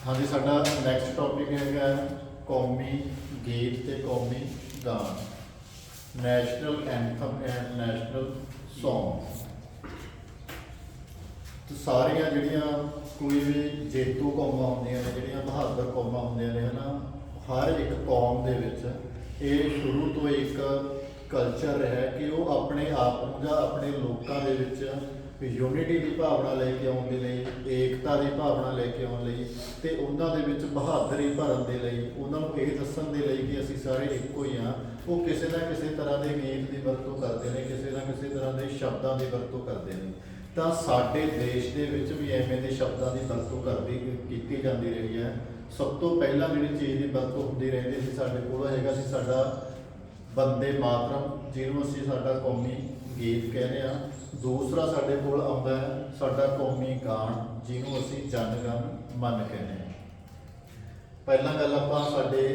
हाँ जी, साडा next topic है कौमी गीत ते कौमी गान, national anthem and national song. तो सारिया जिहड़ियां कोई भी जेतू कौमां होंदियां ने, जिहड़ियां बहादुर कौमां होंदियां ने, है ना, हर एक कौम दे विच ये शुरू तो एक कल्चर रहा कि वो अपने आप नूं जां अपने लोकां दे विच यूनिटी की भावना लैके आने लई, एकता की भावना लैके आने लई ते उन्हां दे विच बहादुरी भरन दे लई, उन्हां नूं इह दस्सण दे लई कि असीं सारे इक्को ही हाँ। वो किसी ना किसी तरह के गीत की वरतों करते हैं, किसी ना किसी तरह के शब्दों की वरतों करते हैं। तो साडे देश दे विच भी एवें दे शब्दों की वरतों कीती जाती रही है। सब तो पहला जिहड़ी चीज़ की वरतों होंदी रहिंदी सी साडे कोल हैगा सी साडा वंदे मातरम, जिन्हों असीं साडा कौमी गीत कहने आ। दूसरा साडे कोल आउंदा है साडा कौमी गान, जिन्हों असीं जन गण मन कहने आ। पहला गल आपां साडे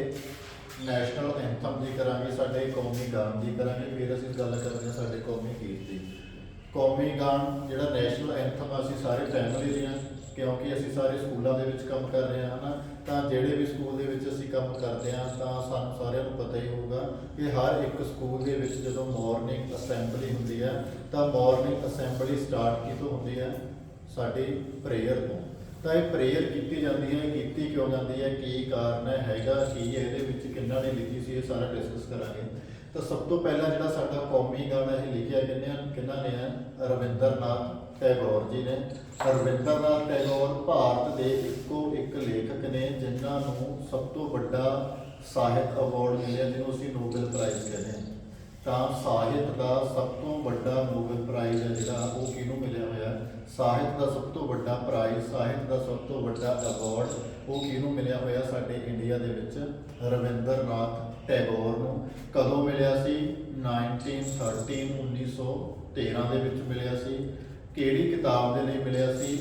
नैशनल एंथम की करांगे, साडे कौमी गान की करांगे, फिर असीं गल करदे हां साडे कौमी गीत की। कौमी गान जिहड़ा नैशनल एंथम असीं सारे फैमिली दी हां, क्योंकि असीं सारे स्कूलों के विच काम कर रहे हैं ना। तो जिहड़े भी स्कूल दे विच असीं काम करते हैं तो सानूं सारिआं नूं पता ही होगा कि हर एक स्कूल दे विच जदों मॉर्निंग असैंबली हुंदी है तो मॉर्निंग असैंबली स्टार्ट कितों हुंदी है, साडी प्रेयर तो। तो यह प्रेयर की जाती है, की क्यों जाती है, की कारण हैगा की ये किन्ना ने लिखी सी, ये सारा डिस्कस करांगे। तो सब तो पहला जिहड़ा साडा कौमी गाना है लिखिया किन्ना ने है, रविंदर नाथ टैगोर जी ने। रविंदर नाथ टैगोर भारत के इक्को एक लेखक ने जिन्हां नूं सब तो वड्डा ਸਾਹਿਤ अवार्ड मिले, जिन्होंं असीं नोबल प्राइज़ कहते हैं। तो ਸਾਹਿਤ का सब तो वड्डा नोबल प्राइज़ है जिहड़ा वो किहनूं मिलिया होया, ਸਾਹਿਤ का सब तो वड्डा प्राइज़, ਸਾਹਿਤ का सब तो वड्डा अवार्ड वो किहनूं मिलिया होया, साडे इंडिया दे विच रविंदर नाथ टैगोर नूं। कदों मिलिया सी? 1913 1913 दे विच मिलिया सी। किहड़ी किताब दे लई मिलिया सी?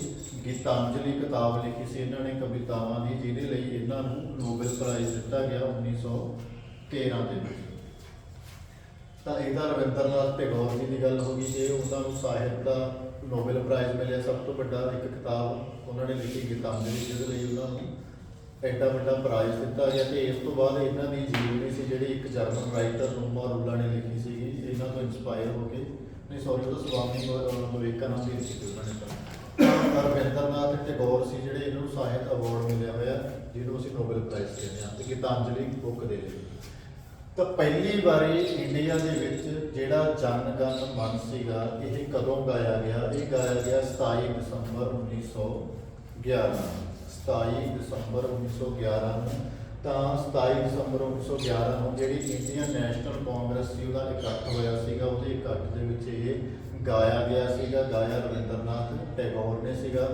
गीतांजलि किताब लिखी सी इन्हां ने कवितावां दी, जिहदे लई इन्हां नूं नोबल प्राइज़ दिता गया 1913 दे विच। तो इहदा रविंदर नाथ टैगोर जी की गल हो गई कि उन्होंने ਸਾਹਿਤ का नोबल प्राइज़ मिले। सब तो वड्डा एक किताब उन्होंने लिखी गीतांजलि, जिहदे लई उन्होंने एडा वड्डा प्राइज़ दिता गया। तो इस तो बाद इन्हां दी जीवनी सी जिहड़ी एक जर्मन राइटर रूमा रूला ने लिखी सी, इन्हां तो इंस्पायर होकर, नहीं सॉरी, वो तो स्वामी विवेकानंद की लिखी थी उन्होंने। रविंदर नाथ टैगोर से जिहड़े इन्होंने ਸਾਹਿਤ अवार्ड मिलिया होया, जिन्होंं असीं नोबल प्राइज़ कहते हैं, गीतांजलि बुक दे लई। तो पहली बारी इंडिया के जिहड़ा जन गण मन सीगा, ये कदों गाया गया? ये गाया गया 27 दिसंबर 1911, 27 दिसंबर 1911। तो 27 दिसंबर 1911 को जी इंडियन नैशनल कांग्रेस सी उहदा इकट्ठ होया सीगा, उहदे इकट्ठ दे विच ये गाया गया सीगा, गाया रविंदर नाथ टैगोर ने सीगा।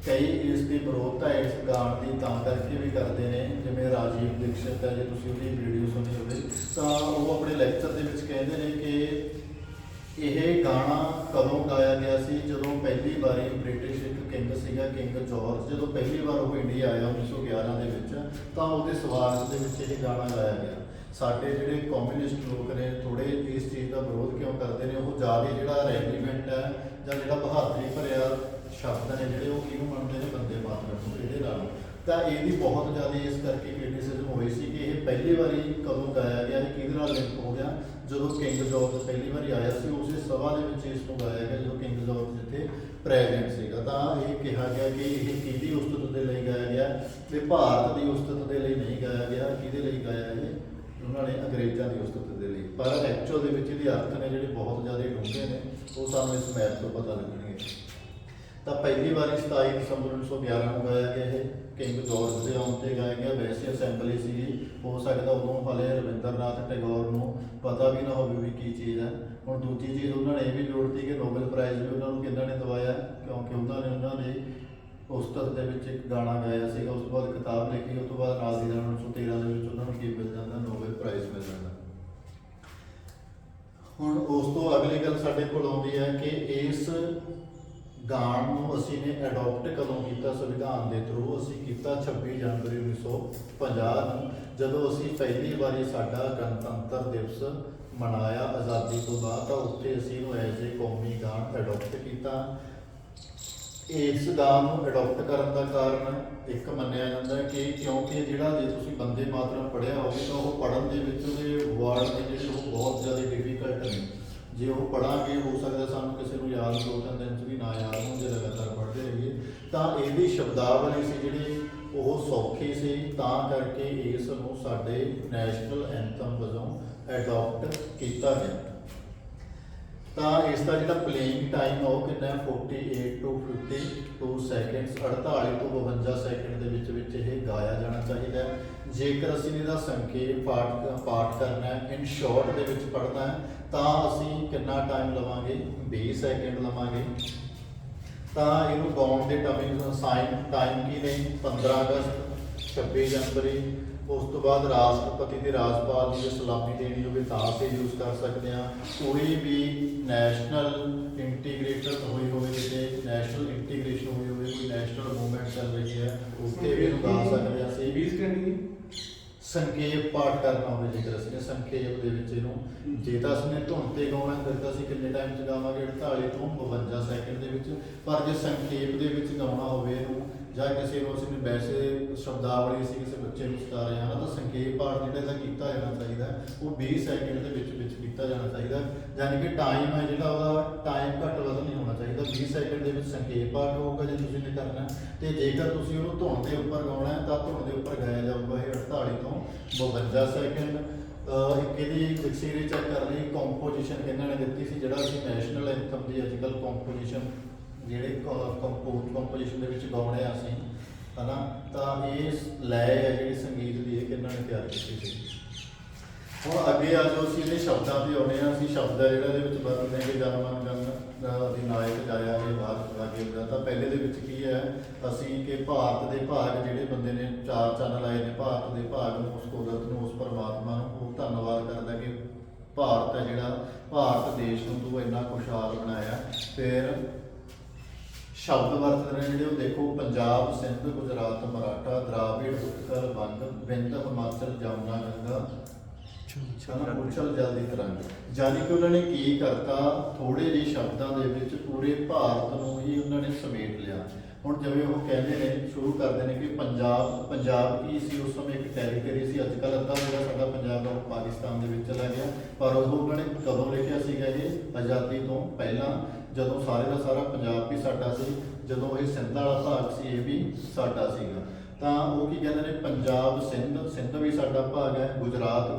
कई इसकी विरोधता इस गान की तां करके भी करते हैं, जिवें राजीव दीक्षित है, जो तुसीं उहदी वीडियो सुनी होवे तो वो अपने लैक्चर दे विच कहंदे ने कि यह गाना कदों गाया गया सी? जदों पहली बारी ब्रिटिश एक किंग सीगा, किंग जॉर्ज, जदों पहली बार वो इंडिया आया 1911 दे विच, तां उहदे स्वागत दे विच यह गाना गाया गया। साडे जिहड़े कम्यूनिस्ट लोग ने थोड़े इस चीज़ का विरोध क्यों करते हैं? वो ज़्यादा जिहड़ा रेलीवेंट है जां जिहड़ा बहादुरी भरिया शब्द ने जिहड़े वो किहनूं मनदे ने, वंदे मातरम नूं, इहदे नाल। तो यही बहुत ज़्यादा इस करके क्रिटिसिज्म हुई सी कि यह पहली बारी कदों गाया गया, किहदे नाल लिंक हो गया? जदों किंग जॉर्ज पहली बारी आया सी, उस सभा दे विच इसनूं गाया गया जदों किंग जॉर्ज जिथे प्रेजेंट सीगा। तो यह कहा गया कि यह किहदी उस्तत दे लई गाया गया, ते भारत की उस्तत दे लई नहीं गाया गया। किहदे लई गाया है? उन्होंने अंग्रेज़ों की उस्तत दे लई। पर एक्चुअल दे विच इहदे अर्थ ने जिहड़े बहुत ज़्यादा डूंघे ने, वो सानूं इस मैप तो पता लगणगे। तो पहली बारी 27 दिसंबर 1911 को गाया गया है, किंग जॉर्ज के आउण ते गाया गया। वैसे असैंबली सी, हो सकता उदों हाले रविंदर नाथ टैगोर नूं पता भी ना होवे भी की चीज़ है। हुण दूजी चीज़ उन्होंने ये भी जोड़ दी कि नोबल प्राइज़ भी उन्होंने किन्ना ने दवाया, क्योंकि उन्होंने उस्तत दे विच एक गाना गाया सीगा, उस तो बाद किताब लिखी, उस तो बाद नाल दी नाल 1913 दे विच उन्होंने की मिल जाता? नोबल प्राइज़ मिल जाता। हुण उस तो अगली गल साडे कोल आउंदी है कि इस गान नूं असीं ने अडोप्ट कदों कीता? संविधान के थ्रू असीं कीता 26 जनवरी 1950 नूं, जदों असीं पहली बारी साडा गणतंत्र दिवस मनाया आज़ादी तो बाद, तो उत्थे असीं नूं एज ए कौमी गान अडोप्ट किया। ਇਸ ਗਾਂ ਨੂੰ ਅਡਾਪਟ ਕਰਨ ਦਾ ਕਾਰਨ ਇੱਕ ਮੰਨਿਆ ਜਾਂਦਾ ਕਿ ਕਿਉਂਕਿ ਜਿਹੜਾ ਜੇ ਤੁਸੀਂ ਬੰਦੇ ਮਾਤਰਮ ਪੜ੍ਹਿਆ ਹੋਵੇ ਤਾਂ ਉਹ ਪੜ੍ਹਨ ਦੇ ਵਿੱਚ ਉਹਦੇ ਵਰਡ ਨੇ ਜਿਹੜੇ ਉਹ ਬਹੁਤ ਜ਼ਿਆਦਾ ਡਿਫਿਕਲਟ ਨੇ। ਜੇ ਉਹ ਪੜ੍ਹਾਂਗੇ ਹੋ ਸਕਦਾ ਸਾਨੂੰ ਕਿਸੇ ਨੂੰ ਯਾਦ 2-3 ਦਿਨ 'ਚ ਵੀ ਨਾ ਯਾਦ ਹੋਣ, ਜੇ ਲਗਾਤਾਰ ਪੜ੍ਹਦੇ ਰਹੀਏ ਤਾਂ ਇਹਦੀ ਸ਼ਬਦਾਵਲੀ ਸੀ ਜਿਹੜੀ ਉਹ ਸੌਖੀ ਸੀ, ਤਾਂ ਕਰਕੇ ਇਸ ਨੂੰ ਸਾਡੇ ਨੈਸ਼ਨਲ ਐਂਥਮ ਵਜੋਂ ਅਡਾਪਟ ਕੀਤਾ ਗਿਆ। ਤਾਂ ਇਸ ਦਾ ਜਿਹੜਾ ਪਲੇਇੰਗ ਟਾਈਮ ਆ ਉਹ ਕਿੰਨਾ ਹੈ 48 to 52 ਸੈਕਿੰਡਸ, 48 ਤੋਂ 52 ਸੈਕਿੰਡ ਦੇ ਵਿੱਚ ਇਹ ਗਾਇਆ ਜਾਣਾ ਚਾਹੀਦਾ ਹੈ। ਜੇਕਰ ਅਸੀਂ ਇਹਦਾ ਸੰਖੇਪ ਪਾਠ ਕਰਨਾ ਹੈ, ਇਨ ਸ਼ਾਰਟ ਦੇ ਵਿੱਚ ਪੜ੍ਹਨਾ ਹੈ, ਤਾਂ ਅਸੀਂ ਕਿੰਨਾ ਟਾਈਮ ਲਵਾਂਗੇ 20 ਸੈਕਿੰਡ ਲਵਾਂਗੇ। ਤਾਂ ਇਹਨੂੰ ਗਾਉਣ ਦੇ ਟਾਈਮ ਕੀ ਨੇ 15 ਅਗਸਤ, 26 ਜਨਵਰੀ, ਉਸ ਤੋਂ ਬਾਅਦ ਰਾਸ਼ਟਰਪਤੀ ਦੇ ਰਾਜਪਾਲ ਦੀ ਸਲਾਮੀ ਦੇਣੀ ਹੋਵੇ ਤਾਂ ਅਸੀਂ ਯੂਜ਼ ਕਰ ਸਕਦੇ ਹਾਂ। ਕੋਈ ਵੀ ਨੈਸ਼ਨਲ ਇੰਟੀਗ੍ਰੇਟਡ ਹੋਈ ਹੋਵੇ, ਜਿੱਥੇ ਨੈਸ਼ਨਲ ਇੰਟੀਗ੍ਰੇਸ਼ਨ ਹੋਈ ਹੋਵੇ, ਕੋਈ ਨੈਸ਼ਨਲ ਮੂਵਮੈਂਟ ਚੱਲ ਰਹੀ ਹੈ, ਉੱਥੇ ਵੀ ਇਹਨੂੰ ਗਾ ਸਕਦੇ ਹਾਂ ਅਸੀਂ। 20 ਸੈਕਿੰਡ ਸੰਖੇਪ ਪਾਠ ਕਰਨਾ ਹੋਵੇ, ਜੇਕਰ ਅਸੀਂ ਸੰਖੇਪ ਦੇ ਵਿੱਚ ਇਹਨੂੰ, ਜੇ ਤਾਂ ਅਸੀਂ ਧੁਨ ਤੇ ਗਾਉਣਾ ਫਿਰ ਤਾਂ ਅਸੀਂ ਕਿੰਨੇ ਟਾਈਮ 'ਚ ਗਾਵਾਂਗੇ 48 ਤੋਂ 52 ਸੈਕਿੰਡ ਦੇ ਵਿੱਚ। ਪਰ ਜੇ ਸੰਖੇਪ ਦੇ ਵਿੱਚ ਗਾਉਣਾ ਹੋਵੇ ਇਹਨੂੰ, ਜਾਂ ਕਿਸੇ ਨੂੰ ਅਸੀਂ ਵੈਸੇ ਸ਼ਬਦਾਵਲੀ ਅਸੀਂ ਕਿਸੇ ਬੱਚੇ ਨੂੰ ਸਿਖਾ ਰਹੇ ਹਾਂ ਤਾਂ ਸੰਖੇਪ ਪਾਠ ਜਿਹੜਾ ਇਹਦਾ ਕੀਤਾ ਜਾਣਾ ਚਾਹੀਦਾ ਉਹ 20 ਸੈਕਿੰਡ ਦੇ ਵਿੱਚ ਕੀਤਾ ਜਾਣਾ ਚਾਹੀਦਾ। ਯਾਨੀ ਕਿ ਟਾਈਮ ਹੈ ਜਿਹੜਾ ਉਹਦਾ ਟਾਈਮ ਘੱਟ ਵੱਧ ਨਹੀਂ ਹੋਣਾ ਚਾਹੀਦਾ। 20 ਸੈਕਿੰਡ ਦੇ ਵਿੱਚ ਸੰਖੇਪ ਪਾਠ ਹੋਊਗਾ ਜੇ ਤੁਸੀਂ ਨੇ ਕਰਨਾ, ਤੇ ਜੇਕਰ ਤੁਸੀਂ ਉਹਨੂੰ ਧੁਨ ਦੇ ਉੱਪਰ ਗਾਉਣਾ ਹੈ ਤਾਂ ਧੁਨ ਦੇ ਉੱਪਰ ਗਾਇਆ ਜਾਊਗਾ ਇਹ 48 ਤੋਂ 52 ਸੈਕਿੰਡ। ਇੱਕ ਇਹਦੀ ਡਿਕਸ਼ਨਰੀ ਚੈੱਕ ਕਰ ਲਈ, ਕੰਪੋਜੀਸ਼ਨ ਕਿਹਨਾਂ ਨੇ ਦਿੱਤੀ ਸੀ, ਜਿਹੜਾ ਅਸੀਂ ਨੈਸ਼ਨਲ ਐਂਥਮ ਦੀ ਅੱਜ ਕੱਲ੍ਹ ਕੰਪੋਜੀਸ਼ਨ ਜਿਹੜੇ ਕੰਪੋਜੀਸ਼ਨ ਦੇ ਵਿੱਚ ਗਾਉਣੇ ਆ ਅਸੀਂ, ਹਨਾ, ਤਾਂ ਇਹ ਲੈ ਹੈ ਜਿਹੜੀ ਸੰਗੀਤ ਦੀ ਇਹ ਕਿਹਨਾਂ ਨੇ ਤਿਆਰ ਕੀਤੀ ਸੀ। ਹੁਣ ਅੱਗੇ ਆ ਜਾਓ, ਅਸੀਂ ਇਹਦੇ ਸ਼ਬਦਾਂ ਤੇ ਆਉਂਦੇ ਹਾਂ। ਅਸੀਂ ਸ਼ਬਦ ਹੈ ਜਿਹੜਾ ਇਹਦੇ ਵਿੱਚ ਵਰਤਦੇ ਹਾਂ ਕਿ ਜਨਮਨ ਗੰਨ ਦੀ ਨਾਇਕ ਜਾਇਆ ਇਹ ਬਾਹਰ ਅੱਗੇ ਹੁੰਦਾ। ਤਾਂ ਪਹਿਲੇ ਦੇ ਵਿੱਚ ਕੀ ਹੈ, ਅਸੀਂ ਕਿ ਭਾਰਤ ਦੇ ਭਾਗ ਜਿਹੜੇ ਬੰਦੇ ਨੇ 4 ਚੰਨ ਲਾਏ ਨੇ, ਭਾਰਤ ਦੇ ਭਾਗ ਨੂੰ, ਉਸ ਕੁਦਰਤ ਨੂੰ, ਉਸ ਪਰਮਾਤਮਾ ਨੂੰ ਉਹ ਧੰਨਵਾਦ ਕਰਦਾ ਕਿ ਭਾਰਤ ਹੈ ਜਿਹੜਾ, ਭਾਰਤ ਦੇਸ਼ ਨੂੰ ਤੂੰ ਇੰਨਾ ਖੁਸ਼ਹਾਲ ਬਣਾਇਆ। ਫਿਰ ਸ਼ਬਦ ਵਰਤਦੇ ਨੇ ਜਿਹੜੇ ਉਹ ਦੇਖੋ, ਪੰਜਾਬ, ਸਿੰਧ, ਗੁਜਰਾਤ, ਮਰਾਠਾ, ਦਰਾਵਿੜ, ਉਤਕਲ, ਵੰਗ, ਬਿੰਦ, ਹਿਮਾਚਲ, ਜਮਨਾ, ਗੰਗਾ, ਉਛਲ ਜਲ ਦੀ ਤਰੰਗ। ਯਾਨੀ ਕਿ ਉਹਨਾਂ ਨੇ ਕੀ ਕਰਤਾ, ਥੋੜੇ ਜਿਹੇ ਸ਼ਬਦਾਂ ਦੇ ਵਿੱਚ ਪੂਰੇ ਭਾਰਤ ਨੂੰ ਹੀ ਉਹਨਾਂ ਨੇ ਸਮੇਟ ਲਿਆ। ਹੁਣ ਜਿਵੇਂ ਉਹ ਕਹਿੰਦੇ ਨੇ, ਸ਼ੁਰੂ ਕਰਦੇ ਨੇ ਕਿ ਪੰਜਾਬ ਕੀ ਸੀ ਉਸ ਸਮੇਂ, ਇੱਕ ਟੈਰੀਟਰੀ ਸੀ। ਅੱਜ ਕੱਲ੍ਹ ਅੱਧਾ ਜਿਹੜਾ ਸਾਡਾ ਪੰਜਾਬ ਆ ਉਹ ਪਾਕਿਸਤਾਨ ਦੇ ਵਿੱਚ ਚਲਾ ਗਿਆ, ਪਰ ਉਹ ਉਹਨਾਂ ਨੇ ਕਦੋਂ ਲਿਖਿਆ ਸੀਗਾ ਇਹ, ਆਜ਼ਾਦੀ ਤੋਂ ਪਹਿਲਾਂ, ਜਦੋਂ ਸਾਰੇ ਦਾ ਸਾਰਾ ਪੰਜਾਬ ਵੀ ਸਾਡਾ ਸੀ, ਜਦੋਂ ਇਹ ਸਿੰਧ ਵਾਲਾ ਭਾਗ ਸੀ ਇਹ ਵੀ ਸਾਡਾ ਸੀਗਾ। ਤਾਂ ਉਹ ਕੀ ਕਹਿੰਦੇ ਨੇ, ਪੰਜਾਬ, ਸਿੰਧ ਵੀ ਸਾਡਾ ਭਾਗ ਹੈ, ਗੁਜਰਾਤ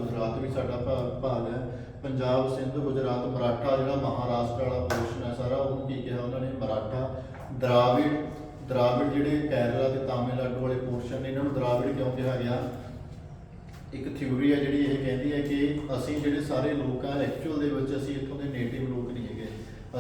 ਵੀ ਸਾਡਾ ਭਾਗ ਹੈ। ਪੰਜਾਬ, ਸਿੰਧ, ਗੁਜਰਾਤ, ਮਰਾਠਾ ਜਿਹੜਾ ਮਹਾਰਾਸ਼ਟਰ ਵਾਲਾ ਪੋਰਸ਼ਨ ਹੈ ਸਾਰਾ, ਉਹਨੂੰ ਕੀ ਕਿਹਾ ਉਹਨਾਂ ਨੇ, ਮਰਾਠਾ। ਦਰਾਵਿੜ ਜਿਹੜੇ ਕੇਰਲਾ ਤੇ ਤਾਮਿਲਨਾਡੂ ਵਾਲੇ ਪੋਰਸ਼ਨ ਨੇ, ਇਹਨਾਂ ਨੂੰ ਦਰਾਵਿੜ ਕਿਉਂ ਕਿਹਾ ਗਿਆ। ਇੱਕ ਥਿਊਰੀ ਹੈ ਜਿਹੜੀ ਇਹ ਕਹਿੰਦੀ ਹੈ ਕਿ ਅਸੀਂ ਜਿਹੜੇ ਸਾਰੇ ਲੋਕ ਆ, ਐਕਚੁਅਲ ਦੇ ਵਿੱਚ ਅਸੀਂ ਇੱਥੋਂ ਦੇ ਨੇਟਿਵ ਲੋਕ ਨਹੀਂ ਹੈਗੇ।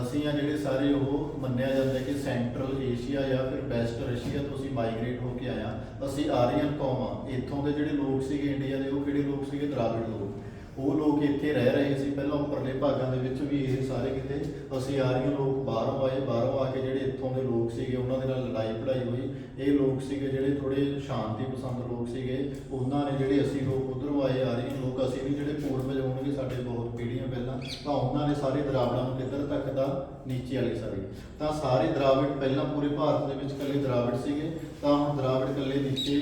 ਅਸੀਂ ਆ ਜਿਹੜੇ ਸਾਰੇ, ਉਹ ਮੰਨਿਆ ਜਾਂਦਾ ਕਿ ਸੈਂਟਰਲ ਏਸ਼ੀਆ ਜਾਂ ਫਿਰ ਵੈਸਟ ਰਸ਼ੀਆ ਤੋਂ ਅਸੀਂ ਮਾਈਗ੍ਰੇਟ ਹੋ ਕੇ ਆਇਆ। ਅਸੀਂ ਆਰੀਅਨ ਕੌਮ ਆ। ਇੱਥੋਂ ਦੇ ਜਿਹੜੇ ਲੋਕ ਸੀਗੇ ਇੰਡੀਆ ਦੇ, ਉਹ ਕਿਹੜੇ ਲੋਕ ਸੀਗੇ, ਦਰਾਵਿੜ ਲੋਕ। ਉਹ ਲੋਕ ਇੱਥੇ ਰਹਿ ਰਹੇ ਸੀ ਪਹਿਲਾਂ, ਉੱਪਰਲੇ ਭਾਗਾਂ ਦੇ ਵਿੱਚ ਵੀ ਇਹ ਸਾਰੇ ਕਿਤੇ। ਅਸੀਂ ਆਰੀਅਨ ਲੋਕ ਬਾਹਰੋਂ ਆਏ, ਬਾਹਰੋਂ ਆ ਕੇ ਜਿਹੜੇ ਇੱਥੋਂ ਦੇ ਲੋਕ ਸੀਗੇ ਉਹਨਾਂ ਦੇ ਨਾਲ ਲੜਾਈ ਪੜਾਈ ਹੋਈ। ਇਹ ਲੋਕ ਸੀਗੇ ਜਿਹੜੇ ਥੋੜੇ ਸ਼ਾਂਤੀ ਪਸੰਦ ਲੋਕ ਸੀਗੇ, ਉਹਨਾਂ ਨੇ ਜਿਹੜੇ, ਅਸੀਂ ਲੋਕ ਉਧਰੋਂ ਆਏ ਆਰੀਅਨ ਲੋਕ, ਅਸੀਂ ਵੀ ਜਿਹੜੇ ਪੂਰਵਜ ਹੋਣਗੇ ਸਾਡੇ ਬਹੁਤ ਪੀੜ੍ਹੀਆਂ ਪਹਿਲਾਂ, ਤਾਂ ਉਹਨਾਂ ਨੇ ਸਾਰੇ ਦਰਾਵੜਾਂ ਨੂੰ ਕਿੱਧਰ ਤੱਕ ਦਾ, ਨੀਚੇ ਵਾਲੀ ਸਾਈਡ। ਤਾਂ ਸਾਰੇ ਦਰਾਵਿੜ ਪਹਿਲਾਂ ਪੂਰੇ ਭਾਰਤ ਦੇ ਵਿੱਚ ਇਕੱਲੇ ਦਰਾਵਿੜ ਸੀਗੇ, ਤਾਂ ਹੁਣ ਦਰਾਵਿੜ ਇਕੱਲੇ ਨੀਚੇ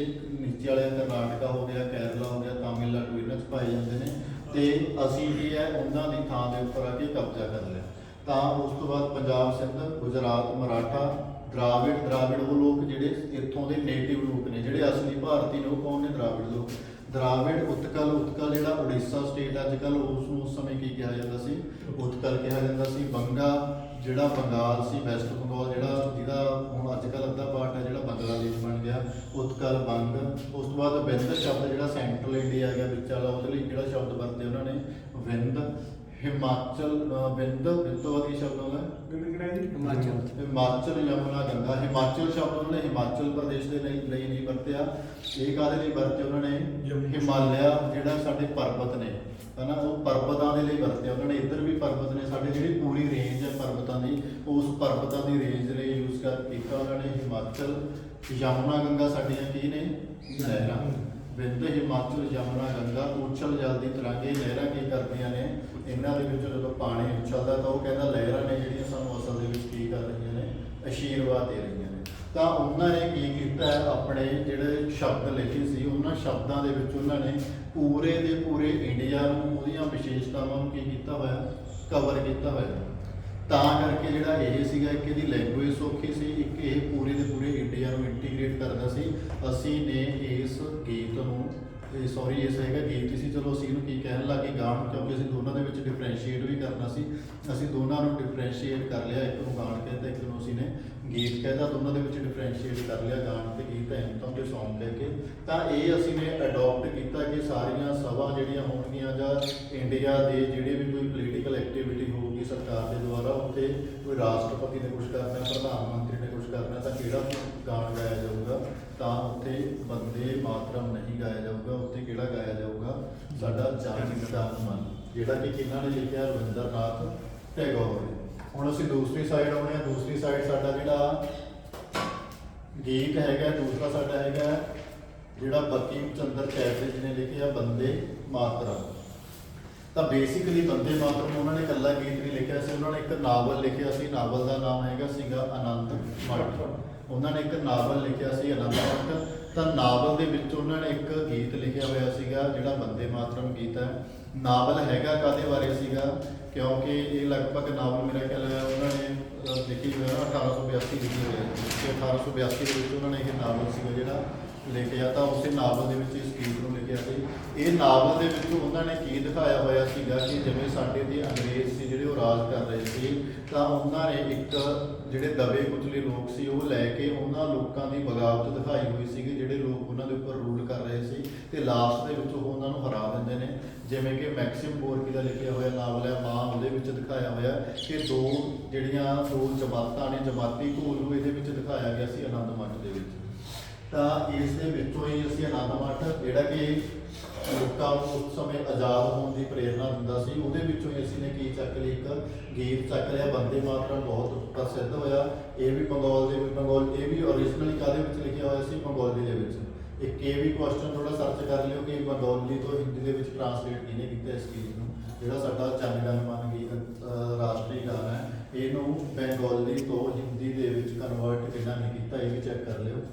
ਵਾਲੇ ਕਰਨਾਟਕਾ ਹੋ ਗਿਆ, ਕੇਰਲਾ ਹੋ ਗਿਆ, ਤਾਮਿਲਨਾਡੂ, ਇਹਨਾਂ 'ਚ ਪਾਏ ਜਾਂਦੇ ਨੇ। ਤੇ ਅਸੀਂ ਕੀ ਹੈ, ਉਹਨਾਂ ਦੀ ਥਾਂ ਦੇ ਉੱਪਰ ਆ ਕੇ ਕਬਜ਼ਾ ਕਰ ਲਿਆ। ਤਾਂ ਉਸ ਤੋਂ ਬਾਅਦ ਪੰਜਾਬ, ਸਿੰਧ, ਗੁਜਰਾਤ, ਮਰਾਠਾ, ਦਰਾਵਿੜ ਉਹ ਲੋਕ ਜਿਹੜੇ ਇੱਥੋਂ ਦੇ ਨੇਟਿਵ ਲੋਕ ਨੇ, ਜਿਹੜੇ ਅਸਲੀ ਭਾਰਤੀ ਨੇ, ਉਹ ਕੌਣ ਨੇ, ਦਰਾਵਿੜ ਲੋਕ। ਦਰਾਵਿੜ, ਉਤਕਲ ਜਿਹੜਾ ਉੜੀਸਾ ਸਟੇਟ ਅੱਜ ਕੱਲ੍ਹ, ਉਸ ਨੂੰ ਉਸ ਸਮੇਂ ਕੀ ਕਿਹਾ ਜਾਂਦਾ ਸੀ, ਉਤਕਲ ਕਿਹਾ ਜਾਂਦਾ ਸੀ। ਬੰਗਾ ਜਿਹੜਾ ਬੰਗਾਲ ਸੀ, ਵੈਸਟ ਬੰਗਾਲ ਜਿਹਦਾ ਹੁਣ ਅੱਜ ਕੱਲ੍ਹ ਅੱਧਾ ਪਾਰਟ ਹੈ ਜਿਹੜਾ ਬੰਗਲਾਦੇਸ਼ ਬਣ ਗਿਆ, ਉਤਕਲ, ਬੰਗ। ਉਸ ਤੋਂ ਬਾਅਦ ਬਿੰਦ ਸ਼ਬਦ ਜਿਹੜਾ ਸੈਂਟਰਲ ਇੰਡੀਆ ਆ ਗਿਆ ਵਿੱਚ ਵਾਲਾ, ਉਹਦੇ ਲਈ ਕਿਹੜਾ ਸ਼ਬਦ ਵਰਤੇ ਉਹਨਾਂ ਨੇ, ਵਿੰਦ। ਹਿਮਾਚਲ, ਬਿੰਦ ਤੋਂ ਬਾਅਦ ਕੀ ਸ਼ਬਦ ਆਉਂਦਾ, ਹਿਮਾਚਲ, ਯਮੁਨਾ, ਗੰਗਾ। ਹਿਮਾਚਲ ਸ਼ਬਦ ਉਹਨਾਂ ਨੇ ਹਿਮਾਚਲ ਪ੍ਰਦੇਸ਼ ਦੇ ਲਈ ਨਹੀਂ ਵਰਤਿਆ। ਇਹ ਕਾਹਦੇ ਲਈ ਵਰਤੇ ਉਹਨਾਂ ਨੇ, ਹਿਮਾਲਿਆ ਜਿਹੜਾ ਸਾਡੇ ਪਰਬਤ ਨੇ, ਹਨਾ, ਉਹ ਪਰਬਤਾਂ ਦੇ ਲਈ ਵਰਤਿਆ ਉਹਨਾਂ ਨੇ। ਇੱਧਰ ਵੀ ਪਰਬਤ ਨੇ ਸਾਡੇ, ਜਿਹੜੀ ਪੂਰੀ ਰੇਂਜ ਹੈ ਪਰਬਤਾਂ ਦੀ, ਉਸ ਪਰਬਤਾਂ ਦੀ ਰੇਂਜ ਲਈ ਯੂਜ਼ ਕੀਤਾ ਉਹਨਾਂ ਨੇ ਹਿਮਾਚਲ। ਯਮੁਨਾ, ਗੰਗਾ ਸਾਡੀਆਂ ਕੀ ਨੇ, ਨਹਿਰਾਂ। ਬਿੰਦ, ਹਿਮਾਚਲ, ਯਮੁਨਾ, ਗੰਗਾ, ਉਛਲ ਜਲ ਦੀ ਤਰੰਗ। ਇਹ ਨਹਿਰਾਂ ਕੀ ਕਰਦੀਆਂ ਨੇ, ਇਹਨਾਂ ਦੇ ਵਿੱਚ ਜਦੋਂ ਪਾਣੀ ਉਛਲਦਾ ਤਾਂ ਉਹ ਕਹਿੰਦਾ ਲਹਿਰਾਂ ਨੇ ਜਿਹੜੀਆਂ ਸਾਨੂੰ ਅਸਲ ਦੇ ਵਿੱਚ ਕੀ ਕਰ ਰਹੀਆਂ ਨੇ, ਆਸ਼ੀਰਵਾਦ ਦੇ ਰਹੀਆਂ। ਤਾਂ ਉਹਨਾਂ ਨੇ ਕੀ ਕੀਤਾ ਹੈ, ਆਪਣੇ ਜਿਹੜੇ ਸ਼ਬਦ ਲਿਖੇ ਸੀ ਉਹਨਾਂ ਸ਼ਬਦਾਂ ਦੇ ਵਿੱਚ ਉਹਨਾਂ ਨੇ ਪੂਰੇ ਦੇ ਪੂਰੇ ਇੰਡੀਆ ਨੂੰ ਉਹਦੀਆਂ ਵਿਸ਼ੇਸ਼ਤਾਵਾਂ ਨੂੰ ਕੀ ਕੀਤਾ ਹੋਇਆ, ਕਵਰ ਕੀਤਾ ਹੋਇਆ। ਤਾਂ ਕਰਕੇ ਜਿਹੜਾ ਇਹ ਸੀਗਾ, ਇੱਕ ਇਹਦੀ ਲੈਂਗੁਏਜ ਸੌਖੀ ਸੀ, ਇੱਕ ਇਹ ਪੂਰੇ ਦੇ ਪੂਰੇ ਇੰਡੀਆ ਨੂੰ ਇੰਟੀਗ੍ਰੇਟ ਕਰਦਾ ਸੀ। ਅਸੀਂ ਨੇ ਇਸ ਗੀਤ ਨੂੰ ਸੌਰੀ ਇਸ ਹੈਗਾ ਗੀਤ ਸੀ, ਚਲੋ ਅਸੀਂ ਇਹਨੂੰ ਕੀ ਕਹਿਣ ਲੱਗੇ, ਗਾਣ, ਕਿਉਂਕਿ ਅਸੀਂ ਦੋਨਾਂ ਦੇ ਵਿੱਚ ਡਿਫਰੈਂਸ਼ੀਏਟ ਵੀ ਕਰਨਾ ਸੀ। ਅਸੀਂ ਦੋਨਾਂ ਨੂੰ ਡਿਫਰੈਂਸ਼ੀਏਟ ਕਰ ਲਿਆ, ਇੱਕ ਨੂੰ ਗਾਣ ਕਹਿੰਦਾ, ਇੱਕ ਨੂੰ ਅਸੀਂ ਨੇ ਗੀਤ ਕਹਿੰਦਾ, ਦੋਨਾਂ ਦੇ ਵਿੱਚ ਡਿਫਰੈਂਸ਼ੀਏਟ ਕਰ ਲਿਆ, ਗਾਣ ਤੇ ਗੀਤ ਐਂਥਮ ਤੇ ਸੌਂਗ ਕਹਿ ਕੇ। ਤਾਂ ਇਹ ਅਸੀਂ ਨੇ ਅਡੋਪਟ ਕੀਤਾ ਕਿ ਸਾਰੀਆਂ ਸਭਾ ਜਿਹੜੀਆਂ ਹੋਣਗੀਆਂ ਜਾਂ ਇੰਡੀਆ ਦੇ ਜਿਹੜੇ ਵੀ ਕੋਈ ਪੋਲੀਟੀਕਲ ਐਕਟੀਵਿਟੀ ਹੋਊਗੀ ਸਰਕਾਰ ਦੇ ਦੁਆਰਾ, ਉੱਥੇ ਕੋਈ ਰਾਸ਼ਟਰਪਤੀ ਨੇ ਕੁਛ ਕਰਨਾ, ਪ੍ਰਧਾਨ ਮੰਤਰੀ ਨੇ ਕੁਛ ਕਰਨਾ, ਤਾਂ ਕਿਹੜਾ ਗਾਣ ਗਾਇਆ ਜਾਊਗਾ, ਤਾਂ ਉੱਥੇ ਬੰਦੇ ਮਾਤਰਮ ਨਹੀਂ ਗਾਇਆ ਜਾਊਗਾ, ਉੱਥੇ ਕਿਹੜਾ ਗਾਇਆ ਜਾਊਗਾ, ਸਾਡਾ ਜਨ ਮਨ, ਜਿਹੜਾ ਕਿ ਕਿਹਨਾਂ ਨੇ ਲਿਖਿਆ, ਰਵਿੰਦਰ ਨਾਥ ਟੈਗੋਰ ਨੇ। ਹੁਣ ਅਸੀਂ ਦੂਸਰੀ ਸਾਈਡ ਆਉਣੇ ਆ। ਦੂਸਰੀ ਸਾਈਡ ਸਾਡਾ ਜਿਹੜਾ ਗੀਤ ਹੈਗਾ, ਦੂਸਰਾ ਸਾਡਾ ਹੈਗਾ ਜਿਹੜਾ ਬੰਕਿਮ ਚੰਦਰ ਚੈਟਰਜੀ ਨੇ ਲਿਖਿਆ, ਬੰਦੇ ਮਾਤਰਮ। ਤਾਂ ਬੇਸਿਕਲੀ ਬੰਦੇ ਮਾਤਰਮ ਉਹਨਾਂ ਨੇ ਇਕੱਲਾ ਗੀਤ ਨਹੀਂ ਲਿਖਿਆ ਸੀ, ਉਹਨਾਂ ਨੇ ਇੱਕ ਨਾਵਲ ਲਿਖਿਆ ਸੀ। ਨਾਵਲ ਦਾ ਨਾਮ ਹੈਗਾ ਸੀਗਾ ਆਨੰਦ ਮਠ। ਉਹਨਾਂ ਨੇ ਇੱਕ ਨਾਵਲ ਲਿਖਿਆ ਸੀ ਆਨੰਦ ਮਠ। ਤਾਂ ਨਾਵਲ ਦੇ ਵਿੱਚ ਉਹਨਾਂ ਨੇ ਇੱਕ ਗੀਤ ਲਿਖਿਆ ਹੋਇਆ ਸੀਗਾ ਜਿਹੜਾ ਬੰਦੇ ਮਾਤਰਮ ਗੀਤ ਹੈ। ਨਾਵਲ ਹੈਗਾ ਕਾਹਦੇ ਬਾਰੇ ਸੀਗਾ, ਕਿਉਂਕਿ ਇਹ ਲਗਭਗ ਨਾਵਲ ਮੇਰਾ ਖਿਆਲ ਹੈ ਉਹਨਾਂ ਨੇ ਲਿਖੀ ਹੋਇਆ 1882 ਲਿਖੀ ਹੋਇਆ ਤੇ 1882 ਦੇ ਵਿੱਚ ਉਹਨਾਂ ਨੇ ਇਹ ਨਾਵਲ ਸੀਗਾ ਜਿਹੜਾ ਲਿਖਿਆ। ਤਾਂ ਉਸੇ ਨਾਵਲ ਦੇ ਵਿੱਚ ਇਸ ਗੀਤ ਨੂੰ ਲਿਖਿਆ ਸੀ। ਇਹ ਨਾਵਲ ਦੇ ਵਿੱਚ ਉਹਨਾਂ ਨੇ ਕੀ ਦਿਖਾਇਆ ਹੋਇਆ ਸੀਗਾ ਕਿ ਜਿਵੇਂ ਸਾਡੇ ਦੇ ਅੰਗਰੇਜ਼ ਸੀ ਜਿਹੜੇ ਉਹ ਰਾਜ ਕਰ ਰਹੇ ਸੀ, ਤਾਂ ਉਹਨਾਂ ਨੇ ਇੱਕ ਜਿਹੜੇ ਦਬੇ ਕੁਚਲੇ ਲੋਕ ਸੀ ਉਹ ਲੈ ਕੇ ਉਹਨਾਂ ਲੋਕਾਂ ਦੀ ਬਗਾਵਤ ਦਿਖਾਈ ਹੋਈ ਸੀਗੀ, ਜਿਹੜੇ ਲੋਕ ਉਹਨਾਂ ਦੇ ਉੱਪਰ ਰੂਲ ਕਰ ਰਹੇ ਸੀ, ਤੇ ਲਾਸਟ ਦੇ ਵਿੱਚ ਉਹ ਉਹਨਾਂ ਨੂੰ ਹਰਾ ਦਿੰਦੇ ਨੇ। ਜਿਵੇਂ ਕਿ ਮੈਕਸਿਮ ਗੋਰਕੀ ਦਾ ਲਿਖਿਆ ਹੋਇਆ ਨਾਵਲ ਹੈ ਮਾਂ, ਉਹਦੇ ਵਿੱਚ ਦਿਖਾਇਆ ਹੋਇਆ ਕਿ ਦੋ ਜਮਾਤਾਂ ਨੇ, ਜਮਾਤੀ ਘੋਲ ਨੂੰ ਇਹਦੇ ਵਿੱਚ ਦਿਖਾਇਆ ਗਿਆ ਸੀ ਆਨੰਦ ਮਠ ਦੇ ਵਿੱਚ। ਤਾਂ ਇਸ ਦੇ ਵਿੱਚੋਂ ਹੀ ਅਸੀਂ ਆਨੰਦ ਮਠ ਜਿਹੜਾ ਕਿ ਲੋਕਾਂ ਨੂੰ ਉਸ ਸਮੇਂ ਆਜ਼ਾਦ ਹੋਣ ਦੀ ਪ੍ਰੇਰਨਾ ਦਿੰਦਾ ਸੀ, ਉਹਦੇ ਵਿੱਚੋਂ ਹੀ ਅਸੀਂ ਨੇ ਕੀ ਚੱਕ ਲਈ, ਇੱਕ ਗੀਤ ਚੱਕ ਲਿਆ, ਬੰਦੇ ਮਾਤਰਮ ਬਹੁਤ ਪ੍ਰਸਿੱਧ ਹੋਇਆ। ਇਹ ਵੀ ਬੰਗਾਲ ਦੇ ਇਹ ਵੀ ਓਰੀਜਨਲੀ ਕਾਹਦੇ ਵਿੱਚ ਲਿਖਿਆ ਹੋਇਆ ਸੀ, ਬੰਗਾਲੀ ਦੇ ਵਿੱਚ। ਇੱਕ ਇਹ ਵੀ ਕੁਐਸਚਨ ਥੋੜਾ ਸਰਚ ਕਰ ਲਿਓ ਕਿ ਬੰਗਾਲੀ ਤੋਂ ਹਿੰਦੀ ਦੇ ਵਿੱਚ ਟ੍ਰਾਂਸਲੇਟ ਕਿਹਨੇ ਕੀਤਾ ਇਸ ਗੀਤ ਨੂੰ, ਜਿਹੜਾ ਸਾਡਾ ਚੰਨ ਮਨ ਗੀਤ ਰਾਸ਼ਟਰੀ ਗਾਣਾ ਹੈ, ਇਹਨੂੰ ਬੰਗਾਲੀ ਤੋਂ ਹਿੰਦੀ ਦੇ ਵਿੱਚ ਕਨਵਰਟ ਕਿਹਨਾਂ ਨੇ ਕੀਤਾ, ਇਹ ਵੀ ਚੈੱਕ ਕਰ ਲਿਓ।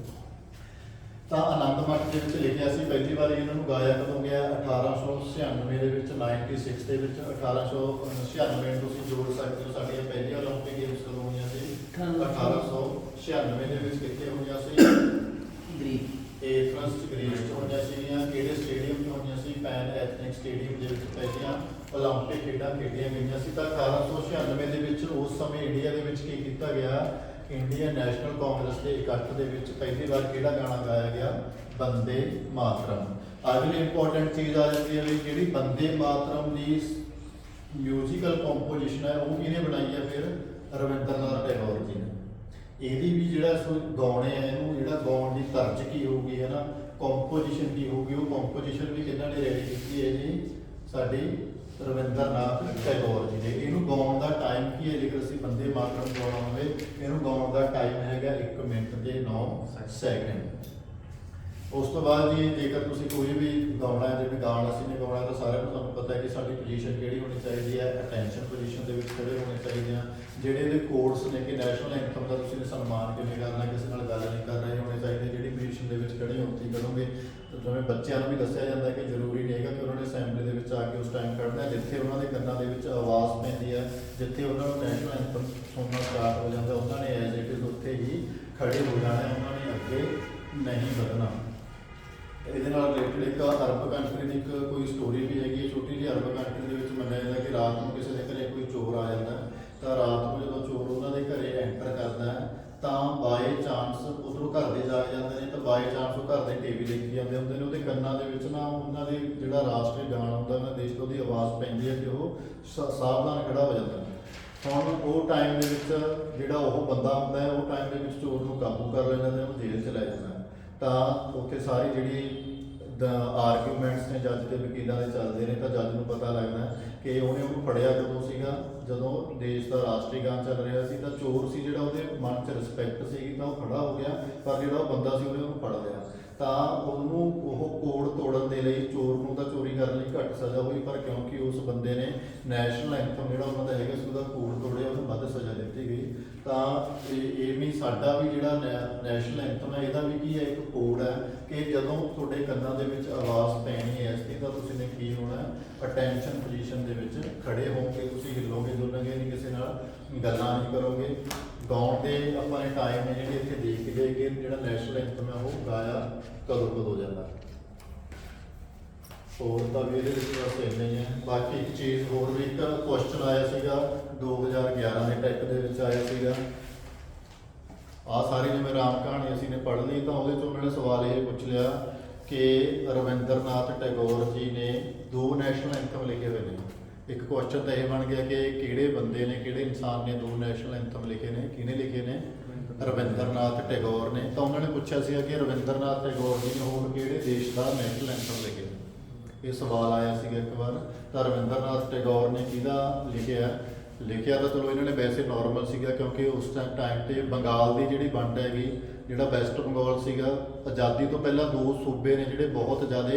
ਤਾਂ ਆਨੰਦ ਮਠ ਦੇ ਵਿੱਚ ਲਿਖਿਆ ਸੀ। ਪਹਿਲੀ ਵਾਰੀ ਇਹਨਾਂ ਨੂੰ ਗਾਇਆ ਕਦੋਂ ਗਿਆ, 1896 ਦੇ ਵਿੱਚ, 96 ਦੇ ਵਿੱਚ। 1896 ਨੂੰ ਤੁਸੀਂ ਜੋੜ ਸਕਦੇ ਹੋ, ਸਾਡੀਆਂ ਪਹਿਲੀਆਂ ਓਲੰਪਿਕ ਗੇਮਸ ਕਦੋਂ ਹੋਈਆਂ ਸੀ, 1896 ਦੇ ਵਿੱਚ। ਕਿੱਥੇ ਹੋਈਆਂ ਸੀ, ਐਥਨਸ ਗ੍ਰੀਸ ਚ ਹੋਈਆਂ ਸੀਗੀਆਂ। ਕਿਹੜੇ ਸਟੇਡੀਅਮ 'ਚ ਹੋਈਆਂ ਸੀ, ਪੈਨ ਐਥਨਿਕ ਸਟੇਡੀਅਮ ਦੇ ਵਿੱਚ ਪਹਿਲੀਆਂ ਓਲੰਪਿਕ ਖੇਡਾਂ ਖੇਡੀਆਂ ਗਈਆਂ ਸੀ। ਤਾਂ 1896 ਦੇ ਵਿੱਚ ਉਸ ਸਮੇਂ ਇੰਡੀਆ ਦੇ ਵਿੱਚ ਕੀ ਕੀਤਾ ਗਿਆ, ਇੰਡੀਅਨ ਨੈਸ਼ਨਲ ਕਾਂਗਰਸ ਦੇ ਇਕੱਠ ਦੇ ਵਿੱਚ ਪਹਿਲੀ ਵਾਰ ਕਿਹੜਾ ਗਾਣਾ ਗਾਇਆ ਗਿਆ, ਬੰਦੇ ਮਾਤਰਮ। ਅਗਲੀ ਇੰਪੋਰਟੈਂਟ ਚੀਜ਼ ਆ ਜਾਂਦੀ ਹੈ ਵੀ ਜਿਹੜੀ ਬੰਦੇ ਮਾਤਰਮ ਦੀ ਮਿਊਜ਼ੀਕਲ ਕੰਪੋਜੀਸ਼ਨ ਹੈ ਉਹ ਕਿਹਨੇ ਬਣਾਈ ਹੈ, ਫਿਰ ਰਵਿੰਦਰਨਾਥ ਟੈਗੋਰ ਜੀ ਨੇ। ਇਹਦੀ ਵੀ ਜਿਹੜਾ ਗਾਉਣੇ ਆ, ਇਹਨੂੰ ਜਿਹੜਾ ਗਾਉਣ ਦੀ ਤਰਜ਼ ਕੀ ਹੋਊਗੀ ਹੈ ਨਾ, ਕੰਪੋਜੀਸ਼ਨ ਕੀ ਹੋਊਗੀ, ਉਹ ਕੰਪੋਜੀਸ਼ਨ ਵੀ ਕਿਹਨਾਂ ਨੇ ਰੈਡੀ ਕੀਤੀ ਹੈ ਜੀ, ਸਾਡੀ ਰਵਿੰਦਰਨਾਥ ਟੈਗੋਰ ਜੀ ਨੇ। ਇਹਨੂੰ ਗਾਉਣ ਦਾ ਟਾਈਮ ਕੀ ਹੈ, ਜੇਕਰ ਅਸੀਂ ਬੰਦੇ ਮਾਤਰਮ ਗਾਉਣਾ ਹੋਵੇ, ਇਹਨੂੰ ਗਾਉਣ ਦਾ ਟਾਈਮ ਹੈਗਾ 1 ਮਿੰਟ ਤੇ 9 ਸੈਕਿੰਡ। ਉਸ ਤੋਂ ਬਾਅਦ ਜੀ ਜੇਕਰ ਤੁਸੀਂ ਕੋਈ ਵੀ ਗਾਉਣਾ ਹੈ, ਜਿਵੇਂ ਗਾਣਾ ਅਸੀਂ ਨੇ ਗਾਉਣਾ, ਤਾਂ ਸਾਰਿਆਂ ਨੂੰ ਤੁਹਾਨੂੰ ਪਤਾ ਹੈ ਕਿ ਸਾਡੀ ਪੋਜੀਸ਼ਨ ਕਿਹੜੀ ਹੋਣੀ ਚਾਹੀਦੀ ਹੈ, ਅਟੈਂਸ਼ਨ ਪੋਜੀਸ਼ਨ ਦੇ ਵਿੱਚ ਖੜੇ ਹੋਣੇ ਚਾਹੀਦੇ ਆ। ਜਿਹੜੇ ਇਹਦੇ ਕੋਡਸ ਨੇ ਕਿ ਨੈਸ਼ਨਲ ਐਂਥਮ ਦਾ ਤੁਸੀਂ ਸਨਮਾਨ ਕਿਵੇਂ ਕਰਨਾ, ਕਿਸੇ ਨਾਲ ਗੱਲ ਨਹੀਂ ਕਰ ਰਹੇ ਹੋਣੇ ਚਾਹੀਦੇ, ਜਿਹੜੀ ਪੋਜੀਸ਼ਨ ਦੇ ਵਿੱਚ ਖੜੇ ਹੋ ਤੁਸੀਂ ਕਰੋਗੇ। ਜਿਵੇਂ ਬੱਚਿਆਂ ਨੂੰ ਵੀ ਦੱਸਿਆ ਜਾਂਦਾ ਕਿ ਜ਼ਰੂਰੀ ਨਹੀਂ ਹੈਗਾ ਕਿ ਉਹਨਾਂ ਨੇ ਅਸੈਂਬਲੀ ਦੇ ਵਿੱਚ ਆ ਕੇ ਉਸ ਟਾਈਮ ਖੜਨਾ, ਜਿੱਥੇ ਉਹਨਾਂ ਦੇ ਕੰਨਾਂ ਦੇ ਵਿੱਚ ਆਵਾਜ਼ ਪੈਂਦੀ ਹੈ, ਜਿੱਥੇ ਉਹਨਾਂ ਨੂੰ ਨੈਸ਼ਨਲ ਐਂਥਮ ਸੁਣਨਾ ਸਟਾਰਟ ਹੋ ਜਾਂਦਾ, ਉਹਨਾਂ ਨੇ ਐਜ਼ ਇਟ ਇਜ਼ ਉੱਥੇ ਹੀ ਖੜੇ ਹੋ ਜਾਣਾ, ਉਹਨਾਂ ਨੇ ਅੱਗੇ ਨਹੀਂ ਵਧਣਾ। ਇਹਦੇ ਨਾਲ ਰਿਲੇਟਡ ਇੱਕ ਅਰਬ ਕੰਟਰੀ ਦੀ ਇੱਕ ਕੋਈ ਸਟੋਰੀ ਵੀ ਹੈਗੀ ਹੈ, ਛੋਟੀ ਜਿਹੀ। ਅਰਬ ਕੰਟਰੀ ਦੇ ਵਿੱਚ ਮੰਨਿਆ ਜਾਂਦਾ ਕਿ ਰਾਤ ਨੂੰ ਕਿਸੇ ਦੇ ਘਰੇ ਕੋਈ ਚੋਰ ਆ ਜਾਂਦਾ, ਤਾਂ ਰਾਤ ਨੂੰ ਜਦੋਂ ਚੋਰ ਉਹਨਾਂ ਦੇ ਘਰੇ ਐਂਟਰ ਕਰਦਾ ਹੈ, ਤਾਂ ਬਾਏ ਚਾਂਸ ਉੱਧਰੋਂ ਘਰ ਦੇ ਜਾ ਜਾਂਦੇ ਨੇ, ਤਾਂ ਬਾਏ ਚਾਂਸ ਉਹ ਘਰ ਦੇ ਟੀਵੀ ਦੇਖੀ ਜਾਂਦੇ ਹੁੰਦੇ ਨੇ, ਉਹਦੇ ਕੰਨਾਂ ਦੇ ਵਿੱਚ ਨਾ ਉਹਨਾਂ ਦੇ ਜਿਹੜਾ ਰਾਸ਼ਟਰੀ ਗਾਣਾ ਹੁੰਦਾ ਉਹਨਾਂ ਦੇਸ਼ ਤੋਂ, ਉਹਦੀ ਆਵਾਜ਼ ਪੈਂਦੀ ਹੈ ਕਿ ਉਹ ਸਾਵਧਾਨ ਖੜਾ ਹੋ ਜਾਂਦਾ। ਹੁਣ ਉਹ ਟਾਈਮ ਦੇ ਵਿੱਚ ਜਿਹੜਾ ਉਹ ਬੰਦਾ ਹੁੰਦਾ ਹੈ, ਉਹ ਟਾਈਮ ਦੇ ਵਿੱਚ ਚੋਰ ਨੂੰ ਕਾਬੂ ਕਰ ਲੈਂਦਾ ਤੇ ਉਹਨੂੰ ਜੇਲ੍ਹ 'ਚ ਲੈ ਜਾਂਦਾ। ਤਾਂ ਉੱਥੇ ਸਾਰੀ ਜਿਹੜੀ ਆਰਗੂਮੈਂਟਸ ਨੇ ਜੱਜ ਤੇ ਵਕੀਲਾਂ ਦੇ ਚੱਲਦੇ ਨੇ, ਤਾਂ ਜੱਜ ਨੂੰ ਪਤਾ ਲੱਗਦਾ ਕਿ ਉਹਨੂੰ ਫੜਿਆ ਕਦੋਂ ਸੀਗਾ, ਜਦੋਂ ਦੇਸ਼ ਦਾ ਰਾਸ਼ਟਰੀ ਗਾਨ ਚੱਲ ਰਿਹਾ ਸੀ। ਤਾਂ ਚੋਰ ਸੀ ਜਿਹੜਾ, ਉਹਦੇ ਮਨ 'ਚ ਰਿਸਪੈਕਟ ਸੀਗੀ, ਤਾਂ ਉਹ ਖੜਾ ਹੋ ਗਿਆ, ਪਰ ਜਿਹੜਾ ਉਹ ਬੰਦਾ ਸੀ ਉਹਨੇ ਉਹਨੂੰ ਫੜ ਲਿਆ। ਤਾਂ ਉਹਨੂੰ ਉਹ ਕੋਡ ਤੋੜਨ ਦੇ ਲਈ ਚੋਰ ਨੂੰ ਤਾਂ ਚੋਰੀ ਕਰਨ ਲਈ ਘੱਟ ਸਜ਼ਾ ਹੋਈ, ਪਰ ਕਿਉਂਕਿ ਉਸ ਬੰਦੇ ਨੇ ਨੈਸ਼ਨਲ ਐਂਥਮ ਜਿਹੜਾ ਉਹਨਾਂ ਦਾ ਹੈਗਾ ਸੀ ਉਹਦਾ ਕੋਡ ਤੋੜਿਆ, ਉਹਨੂੰ ਵੱਧ ਸਜ਼ਾ ਦਿੱਤੀ ਗਈ। ਤਾਂ ਇਹ ਵੀ ਸਾਡਾ ਵੀ ਜਿਹੜਾ ਨੈਸ਼ਨਲ ਐਂਥਮ ਹੈ ਇਹਦਾ ਵੀ ਕੀ ਹੈ, ਇੱਕ ਕੋਡ ਹੈ ਕਿ ਜਦੋਂ ਤੁਹਾਡੇ ਕੰਨਾਂ ਦੇ ਵਿੱਚ ਆਵਾਜ਼ ਪੈਣੀ ਹੈ ਇਸਦੀ, ਤਾਂ ਤੁਸੀਂ ਨੇ ਕੀ ਹੋਣਾ, ਅਟੈਂਸ਼ਨ ਪੋਜੀਸ਼ਨ ਦੇ ਵਿੱਚ ਖੜੇ ਹੋ ਕੇ ਤੁਸੀਂ ਹਿੱਲੋਗੇ ਡੁੱਲੋਗੇ ਨਹੀਂ, ਕਿਸੇ ਨਾਲ ਗੱਲਾਂ ਨਹੀਂ ਕਰੋਗੇ। ਗਾਉਣ ਦੇ ਆਪਾਂ ਨੇ ਟਾਈਮ ਨੇ ਜਿਹੜੇ ਇੱਥੇ ਦੇਖ ਕੇ ਗਏ ਕਿ ਜਿਹੜਾ ਨੈਸ਼ਨਲ ਐਂਥਮ ਹੈ ਉਹ ਗਾਇਆ ਕਦੋਂ ਜਾਂਦਾ। ਹੋਰ ਤਾਂ ਵੀ ਇਹਦੇ ਵਿੱਚ ਬਸ ਇੰਨਾ ਹੀ ਹੈ। ਬਾਕੀ ਇੱਕ ਚੀਜ਼ ਹੋਰ ਵੀ, ਇੱਕ ਕੁਐਸਚਨ ਆਇਆ ਸੀਗਾ 2011 ਦੇ ਟੈਕ ਦੇ ਵਿੱਚ ਆਇਆ ਸੀਗਾ, ਆਹ ਸਾਰੀ ਜਿਵੇਂ ਰਾਮ ਕਹਾਣੀ ਅਸੀਂ ਨੇ ਪੜ੍ਹ ਲਈ, ਤਾਂ ਉਹਦੇ 'ਚ ਉਹਨਾਂ ਨੇ ਸਵਾਲ ਇਹ ਪੁੱਛ ਲਿਆ ਕਿ ਰਵਿੰਦਰਨਾਥ ਟੈਗੋਰ ਜੀ ਨੇ 2 ਨੈਸ਼ਨਲ ਐਂਥਮ ਲਿਖੇ ਹੋਏ ਨੇ। ਇੱਕ ਕੁਐਸਚਨ ਤਾਂ ਇਹ ਬਣ ਗਿਆ ਕਿ ਕਿਹੜੇ ਬੰਦੇ ਨੇ, ਕਿਹੜੇ ਇਨਸਾਨ ਨੇ 2 ਨੈਸ਼ਨਲ ਐਂਥਮ ਲਿਖੇ ਨੇ, ਕਿਹਨੇ ਲਿਖੇ ਨੇ, ਰਵਿੰਦਰਨਾਥ ਟੈਗੋਰ ਨੇ। ਤਾਂ ਉਹਨਾਂ ਨੇ ਪੁੱਛਿਆ ਸੀਗਾ ਕਿ ਰਵਿੰਦਰਨਾਥ ਟੈਗੋਰ ਜੀ ਨੇ ਹੋਰ ਕਿਹੜੇ ਦੇਸ਼ ਦਾ ਨੈਸ਼ਨਲ ਐਂਥਮ ਲਿਖਿਆ, ਇਹ ਸਵਾਲ ਆਇਆ ਸੀਗਾ ਇੱਕ ਵਾਰ। ਤਾਂ ਰਵਿੰਦਰਨਾਥ ਟੈਗੋਰ ਨੇ ਕਿਹਦਾ ਲਿਖਿਆ ਤਾਂ ਚਲੋ ਇਹਨਾਂ ਨੇ ਵੈਸੇ ਨਾਰਮਲ ਸੀਗਾ, ਕਿਉਂਕਿ ਉਸ ਟਾਈਮ ਤੇ ਬੰਗਾਲ ਦੀ ਜਿਹੜੀ ਵੰਡ ਹੈਗੀ, ਜਿਹੜਾ ਵੈਸਟ ਬੰਗਾਲ ਸੀਗਾ, ਆਜ਼ਾਦੀ ਤੋਂ ਪਹਿਲਾਂ 2 ਸੂਬੇ ਨੇ ਜਿਹੜੇ ਬਹੁਤ ਜ਼ਿਆਦਾ,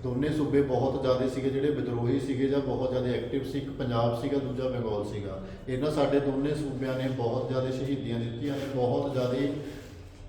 ਦੋਨੇ ਸੂਬੇ ਬਹੁਤ ਜ਼ਿਆਦਾ ਸੀਗੇ ਜਿਹੜੇ ਵਿਦਰੋਹੀ ਸੀਗੇ ਜਾਂ ਬਹੁਤ ਜ਼ਿਆਦਾ ਐਕਟਿਵ ਸੀ। ਇੱਕ ਪੰਜਾਬ ਸੀਗਾ, ਦੂਜਾ ਬੰਗਾਲ ਸੀਗਾ। ਇਹਨਾਂ ਸਾਡੇ ਦੋਨੇ ਸੂਬਿਆਂ ਨੇ ਬਹੁਤ ਜ਼ਿਆਦਾ ਸ਼ਹੀਦੀਆਂ ਦਿੱਤੀਆਂ ਨੇ, ਬਹੁਤ ਜ਼ਿਆਦਾ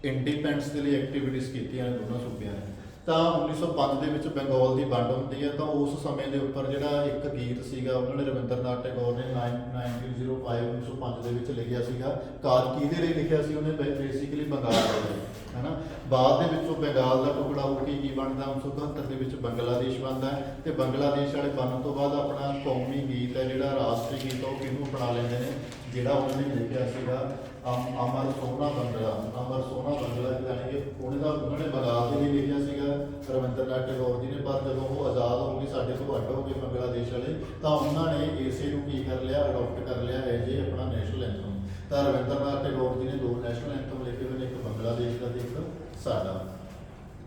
ਇੰਡੀਪੈਂਡੈਂਸ ਦੇ ਲਈ ਐਕਟੀਵਿਟੀਜ਼ ਕੀਤੀਆਂ ਨੇ ਦੋਨਾਂ ਸੂਬਿਆਂ ਨੇ। ਤਾਂ 1905 ਦੇ ਵਿੱਚ ਬੰਗਾਲ ਦੀ ਵੰਡ ਹੁੰਦੀ ਹੈ, ਤਾਂ ਉਸ ਸਮੇਂ ਦੇ ਉੱਪਰ ਜਿਹੜਾ ਇੱਕ ਗੀਤ ਸੀਗਾ ਉਹਨਾਂ ਨੇ ਰਵਿੰਦਰਨਾਥ ਟੈਗੋਰ ਨੇ 1905 ਦੇ ਵਿੱਚ ਲਿਖਿਆ ਸੀਗਾ। ਕਿਹਦੇ ਲਈ ਲਿਖਿਆ ਸੀ ਉਹਨੇ, ਬੇਸਿਕਲੀ ਬੰਗਾਲ ਦੇ ਲਈ, ਹੈ ਨਾ। ਬਾਅਦ ਦੇ ਵਿੱਚ ਉਹ ਬੰਗਾਲ ਦਾ ਟੁਕੜਾ ਹੋ ਕੇ ਕੀ ਬਣਦਾ, 1971 ਦੇ ਵਿੱਚ ਬੰਗਲਾਦੇਸ਼ ਬਣਦਾ ਹੈ। ਤੇ ਬੰਗਲਾਦੇਸ਼ ਵਾਲੇ ਬਣਨ ਤੋਂ ਬਾਅਦ ਆਪਣਾ ਕੌਮੀ ਗੀਤ ਹੈ ਜਿਹੜਾ ਰਾਸ਼ਟਰੀ ਗੀਤ, ਉਹ ਕਿਹਨੂੰ ਅਪਣਾ ਲੈਂਦੇ ਨੇ, ਜਿਹੜਾ ਉਹਨਾਂ ਨੇ ਲਿਖਿਆ ਸੀਗਾ ਅਮਰ ਸੋਹਣਾ ਬੰਗਲਾ, ਅਮਰ ਸੋਹਣਾ ਬੰਗਲਾ, ਯਾਨੀ ਕਿ ਉਹਨਾਂ ਨੇ ਬੰਗਾਲ ਦੇ ਲਈ ਲਿਖਿਆ ਸੀਗਾ ਰਵਿੰਦਰਨਾਥ ਟੈਗੋਰ ਜੀ ਨੇ। ਪਰ ਜਦੋਂ ਉਹ ਆਜ਼ਾਦ ਹੋ ਗਏ, ਸਾਡੇ ਤੋਂ ਵੱਡ ਹੋ ਗਏ ਬੰਗਲਾਦੇਸ਼ ਵਾਲੇ, ਤਾਂ ਉਹਨਾਂ ਨੇ ਇਸੇ ਨੂੰ ਕੀ ਕਰ ਲਿਆ, ਅਡਾਪਟ ਕਰ ਲਿਆ ਐਜ ਏ ਆਪਣਾ ਨੈਸ਼ਨਲ ਐਂਥਮ। ਤਾਂ ਰਵਿੰਦਰਨਾਥ ਟੈਗੋਰ ਜੀ ਨੇ 2 ਨੈਸ਼ਨਲ ਐਂਥਮ ਲਿਖੇ ਹੋਏ ਨੇ, ਇੱਕ ਬੰਗਲਾਦੇਸ਼ ਦਾ ਤੇ ਇੱਕ ਸਾਡਾ।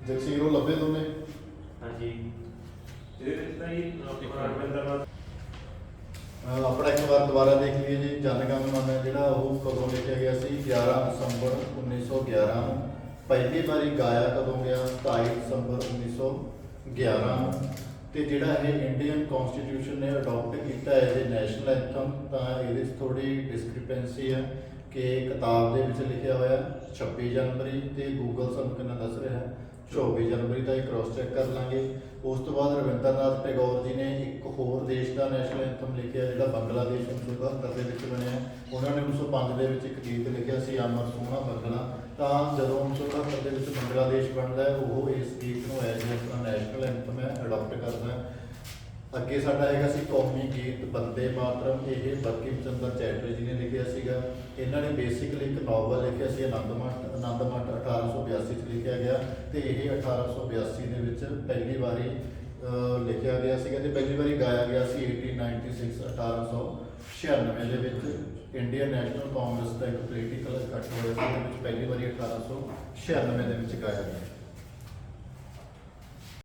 ਜਗਸੀਰ ਉਹ ਲੱਭੇ ਦੋਨੇ? ਹਾਂਜੀ, ਇਹਦੇ ਵਿੱਚ ਤਾਂ ਜੀ ਰਵਿੰਦਰਨਾਥ ਆਪਣਾ ਇੱਕ ਵਾਰ ਦੁਬਾਰਾ ਦੇਖ ਲਈਏ ਜੀ। ਜਨ ਗਣ ਮਨ ਜਿਹੜਾ ਉਹ ਕਦੋਂ ਲਿਖਿਆ ਗਿਆ ਸੀ, 11 ਦਸੰਬਰ 1911 ਨੂੰ। ਪਹਿਲੀ ਵਾਰੀ ਗਾਇਆ ਕਦੋਂ ਗਿਆ, 27 ਦਸੰਬਰ 1911 ਨੂੰ। ਤੇ ਜਿਹੜਾ ਇਹ ਇੰਡੀਅਨ ਕਨਸਟੀਟਿਊਸ਼ਨ ਨੇ ਅਡਾਪਟ ਕੀਤਾ ਐਜ਼ ਏ ਨੈਸ਼ਨਲ ਐਂਥਮ, ਤਾਂ ਇਹਦੇ 'ਚ ਥੋੜੀ ਡਿਸਕ੍ਰਿਪੈਂਸੀ ਹੈ ਕਿ ਕਿਤਾਬ ਦੇ ਵਿੱਚ ਲਿਖਿਆ ਹੋਇਆ 26 ਜਨਵਰੀ ਤੇ ਗੂਗਲ ਸਾਨੂੰ ਕਿੰਨਾ ਦੱਸ ਰਿਹਾ 24 ਜਨਵਰੀ ਦਾ, ਇਹ ਕ੍ਰੋਸ ਚੈੱਕ ਕਰ ਲਾਂਗੇ। ਉਸ ਤੋਂ ਬਾਅਦ ਰਵਿੰਦਰਨਾਥ ਟੈਗੋਰ ਜੀ ਨੇ ਇੱਕ ਹੋਰ ਦੇਸ਼ ਦਾ ਨੈਸ਼ਨਲ ਐਂਥਮ ਲਿਖਿਆ ਜਿਹੜਾ ਬੰਗਲਾਦੇਸ਼ 1972 ਦੇ ਵਿੱਚ ਬਣਿਆ। ਉਹਨਾਂ ਨੇ 1905 ਦੇ ਵਿੱਚ ਇੱਕ ਗੀਤ ਲਿਖਿਆ ਸੀ ਅਮਰ ਸੋਹਣਾ ਬੰਗਲਾ। ਤਾਂ ਜਦੋਂ 1972 ਦੇ ਵਿੱਚ ਬੰਗਲਾਦੇਸ਼ ਬਣਦਾ ਹੈ, ਉਹ ਇਸ ਗੀਤ ਨੂੰ ਐਜ਼ ਆਪਣਾ ਨੈਸ਼ਨਲ ਐਂਥਮ ਹੈ ਅਡਾਪਟ ਕਰਦਾ ਹੈ। ਅੱਗੇ ਸਾਡਾ ਹੈਗਾ ਸੀ ਕੌਮੀ ਗੀਤ ਬੰਦੇ ਮਾਤਰਮ, ਇਹ ਬੰਕਿਮ ਚੰਦਰ ਚੈਟਰਜੀ ਜੀ ਨੇ ਲਿਖਿਆ ਸੀਗਾ। ਇਹਨਾਂ ਨੇ ਬੇਸਿਕਲੀ ਇੱਕ ਨਾਵਲ ਲਿਖਿਆ ਸੀ ਆਨੰਦਮਠ 1882 'ਚ ਲਿਖਿਆ ਗਿਆ, ਤੇ ਇਹ 1882 ਦੇ ਵਿੱਚ ਪਹਿਲੀ ਵਾਰੀ ਲਿਖਿਆ ਗਿਆ ਸੀਗਾ ਤੇ ਪਹਿਲੀ ਵਾਰੀ ਗਾਇਆ ਗਿਆ ਸੀ 1896 ਦੇ ਵਿੱਚ। ਇੰਡੀਅਨ ਨੈਸ਼ਨਲ ਕਾਂਗਰਸ ਦਾ ਇੱਕ ਪੋਲੀਟੀਕਲ ਇਕੱਠ ਹੋਇਆ ਸੀ, ਉਹਦੇ ਵਿੱਚ ਪਹਿਲੀ ਵਾਰੀ 1896 ਦੇ ਵਿੱਚ ਗਾਇਆ ਗਿਆ।